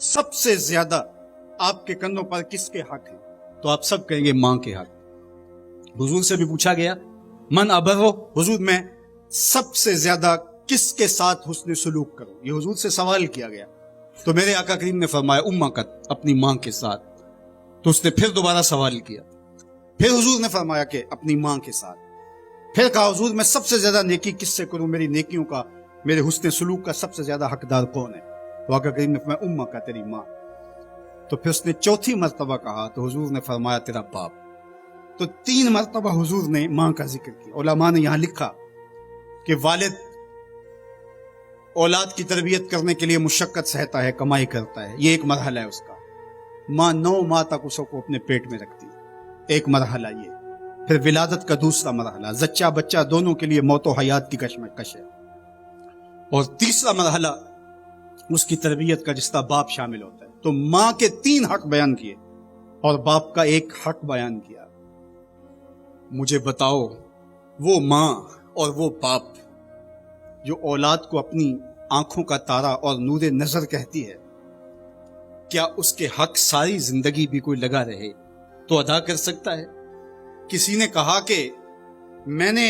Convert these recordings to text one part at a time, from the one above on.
سب سے زیادہ آپ کے کندھوں پر کس کے حق ہیں؟ تو آپ سب کہیں گے ماں کے حق۔ حضور سے بھی پوچھا گیا من ابرو، حضور میں سب سے زیادہ کس کے ساتھ حسن سلوک کروں، یہ حضور سے سوال کیا گیا۔ تو میرے آقا کریم نے فرمایا امکت، اپنی ماں کے ساتھ۔ تو اس نے پھر دوبارہ سوال کیا، پھر حضور نے فرمایا کہ اپنی ماں کے ساتھ۔ پھر کہا حضور میں سب سے زیادہ نیکی کس سے کروں، میری نیکیوں کا، میرے حسن سلوک کا سب سے زیادہ حقدار کون ہے؟ تو آقا کریم نے فرمایا امکا، تیری ماں۔ تو پھر اس نے چوتھی مرتبہ کہا تو حضور نے فرمایا تیرا باپ۔ تو 3 مرتبہ حضور نے ماں کا ذکر کیا۔ علماء نے یہاں لکھا کہ والد اولاد کی تربیت کرنے کے لیے مشقت سہتا ہے، کمائی کرتا ہے، یہ ایک مرحلہ ہے اس کا۔ ماں 9 ماہ تک اس کو اپنے پیٹ میں رکھتی ہے، ایک مرحلہ یہ۔ پھر ولادت کا دوسرا مرحلہ، زچہ بچہ دونوں کے لیے موت و حیات کی کشمکش ہے۔ اور تیسرا مرحلہ اس کی تربیت کا، جس کا باپ شامل ہوتا ہے۔ تو ماں کے 3 حق بیان کیے اور باپ کا ایک حق بیان کیا۔ مجھے بتاؤ وہ ماں اور وہ باپ جو اولاد کو اپنی آنکھوں کا تارا اور نور نظر کہتی ہے، کیا اس کے حق ساری زندگی بھی کوئی لگا رہے تو ادا کر سکتا ہے؟ کسی نے کہا کہ میں نے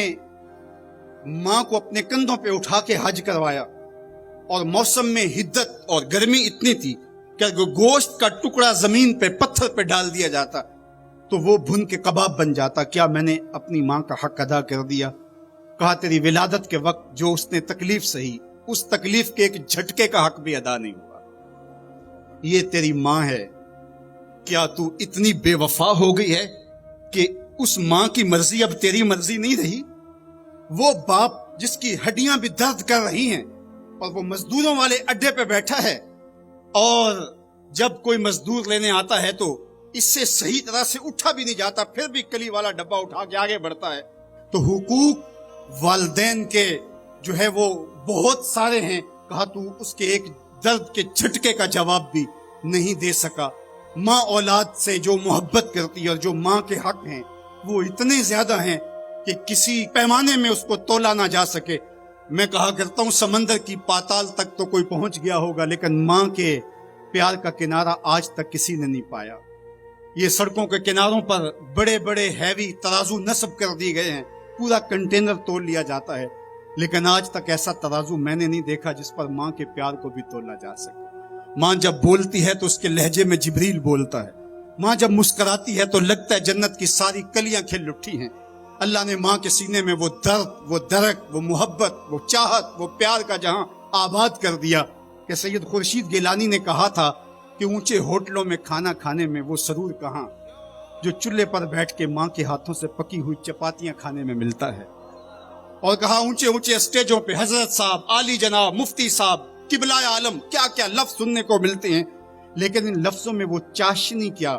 ماں کو اپنے کندھوں پہ اٹھا کے حج کروایا اور موسم میں حدت اور گرمی اتنی تھی کہ گوشت کا ٹکڑا زمین پہ پتھر پہ ڈال دیا جاتا تو وہ بھن کے کباب بن جاتا، کیا میں نے اپنی ماں کا حق ادا کر دیا؟ کہا تیری ولادت کے وقت جو اس نے تکلیف سہی، اس تکلیف کے ایک جھٹکے کا حق بھی ادا نہیں ہوا۔ یہ تیری ماں ہے، کیا تو اتنی بے وفا ہو گئی ہے کہ اس ماں کی مرضی اب تیری مرضی نہیں رہی؟ وہ باپ جس کی ہڈیاں بھی درد کر رہی ہیں اور وہ مزدوروں والے اڈے پہ بیٹھا ہے، اور جب کوئی مزدور لینے آتا ہے تو اس سے صحیح طرح سے اٹھا بھی نہیں جاتا، پھر بھی کلی والا ڈبہ اٹھا کے آگے بڑھتا ہے۔ تو حقوق والدین کے جو ہے وہ بہت سارے ہیں، کہا تو اس کے ایک درد کے جھٹکے کا جواب بھی نہیں دے سکا۔ ماں اولاد سے جو محبت کرتی ہے اور جو ماں کے حق ہیں وہ اتنے زیادہ ہیں کہ کسی پیمانے میں اس کو تولا نہ جا سکے۔ میں کہا کرتا ہوں سمندر کی پاتال تک تو کوئی پہنچ گیا ہوگا، لیکن ماں کے پیار کا کنارہ آج تک کسی نے نہیں پایا۔ یہ سڑکوں کے کناروں پر بڑے بڑے ہیوی ترازو نصب کر دیے گئے ہیں، پورا کنٹینر تول لیا جاتا ہے، لیکن آج تک ایسا ترازو میں نے نہیں دیکھا جس پر ماں کے پیار کو بھی تولا جا سکے۔ ماں جب بولتی ہے تو اس کے لہجے میں جبریل بولتا ہے، ماں جب مسکراتی ہے تو لگتا ہے جنت کی ساری کلیاں کھل اٹھی ہیں۔ اللہ نے ماں کے سینے میں وہ درد، وہ درک، وہ محبت، وہ چاہت، وہ پیار کا جہاں آباد کر دیا کہ سید خورشید گیلانی نے کہا تھا کہ اونچے ہوٹلوں میں کھانا کھانے میں وہ سرور کہاں جو چولہے پر بیٹھ کے ماں کے ہاتھوں سے پکی ہوئی چپاتیاں کھانے میں ملتا ہے۔ اور کہا اونچے اونچے اسٹیجوں پہ حضرت صاحب، عالی جناب، مفتی صاحب، قبلہ عالم، کیا کیا لفظ سننے کو ملتے ہیں، لیکن ان لفظوں میں وہ چاشنی کیا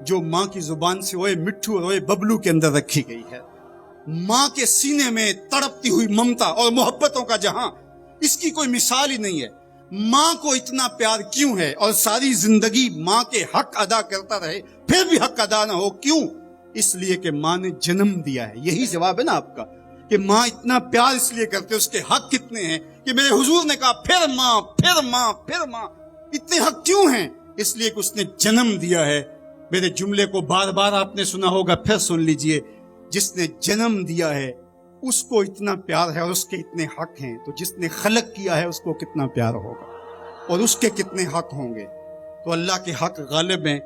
جو ماں کی زبان سے اوئے مٹھو اور اوئے ببلو کے اندر رکھی گئی ہے۔ ماں کے سینے میں تڑپتی ہوئی ممتا اور محبتوں کا جہاں، اس کی کوئی مثال ہی نہیں ہے۔ ماں کو اتنا پیار کیوں ہے اور ساری زندگی ماں کے حق ادا کرتا رہے پھر بھی حق ادا نہ ہو، کیوں؟ اس لیے کہ ماں نے جنم دیا ہے۔ یہی جواب ہے نا آپ کا کہ ماں اتنا پیار اس لیے کرتے، اس کے حق کتنے ہیں کہ میرے حضور نے کہا پھر ماں، پھر ماں، پھر ماں۔ اتنے حق کیوں ہیں؟ اس لیے کہ اس نے جنم دیا ہے۔ میرے جملے کو بار بار آپ نے سنا ہوگا، پھر سن لیجئے، جس نے جنم دیا ہے اس کو اتنا پیار ہے اور اس کے اتنے حق ہیں، تو جس نے خلق کیا ہے اس کو کتنا پیار ہوگا اور اس کے کتنے حق ہوں گے۔ تو اللہ کے حق غالب ہیں،